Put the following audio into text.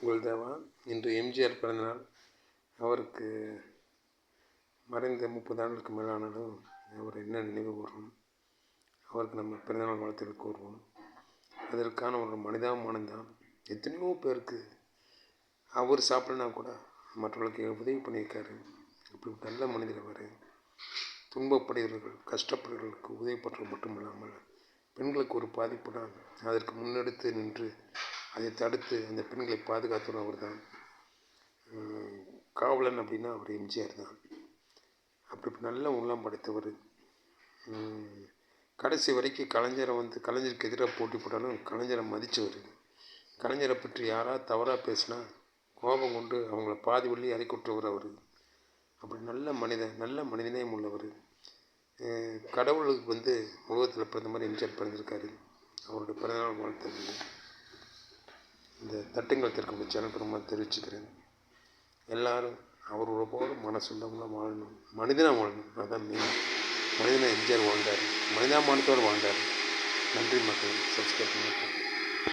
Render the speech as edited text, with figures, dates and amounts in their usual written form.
உங்கள் தேவா. இன்று எம்ஜிஆர் பிறந்தநாள். அவருக்கு மறைந்த 30 ஆண்டுகளுக்கு மேலானாலும் அவர் என்ன நினைவு கூறுவோம். அவருக்கு நம்ம பிறந்தநாள் வாழ்த்துக்கள் கூறுவோம். அதற்கான ஒரு மனிதாபிமானம்தான் எத்தனையோ பேருக்கு அவர் சாப்பிடனா கூட மற்றவர்களுக்கு உதவி பண்ணியிருக்காரு. அப்படி நல்ல மனிதர் அவர். துன்பப்படுகிறவர்கள், கஷ்டப்படுகிறவர்களுக்கு உதவி பண்ணுறது மட்டும் இல்லாமல் பெண்களுக்கு ஒரு பாதிப்புனா அதற்கு முன்னெடுத்து நின்று அதை தடுத்து அந்த பெண்களை பாதுகாத்தவர் அவர் தான். காவலன் அப்படின்னா அவர் எம்ஜிஆர் தான். அப்படி நல்ல உள்ளம் படைத்தவர். கடைசி வரைக்கும் கலைஞருக்கு எதிராக போட்டி போட்டாலும் கலைஞரை மதித்தவர். கலைஞரை பற்றி யாராவது தவறாக பேசினா கோபம் கொண்டு அவங்கள பாதி வழி இறக்கிவிட்டவர் அவர். அப்படி நல்ல மனிதநேயம் உள்ளவர். கடவுளுக்கு உலகத்தில் பிறந்த மாதிரி எம்ஜிஆர் பிறந்திருக்காரு. அவருடைய பிறந்தநாள் வாழ்த்துக்கள் இந்த தட்டுங்கள் திறக்கும் சேனல் ரொம்ப தெரிவிச்சுக்கிறேன். எல்லாரும் அவரோட போல மனசுள்ளவங்களாக வாழணும், மனிதனாக வாழணும். அதுதான் மெயின். மனிதனாக எம்ஜிஆர் வாழ்ந்தார், மனிதாபிமானத்தோடு வாழ்ந்தார். நன்றி மக்கள். சப்ஸ்கிரைப் பண்ணுங்கள்.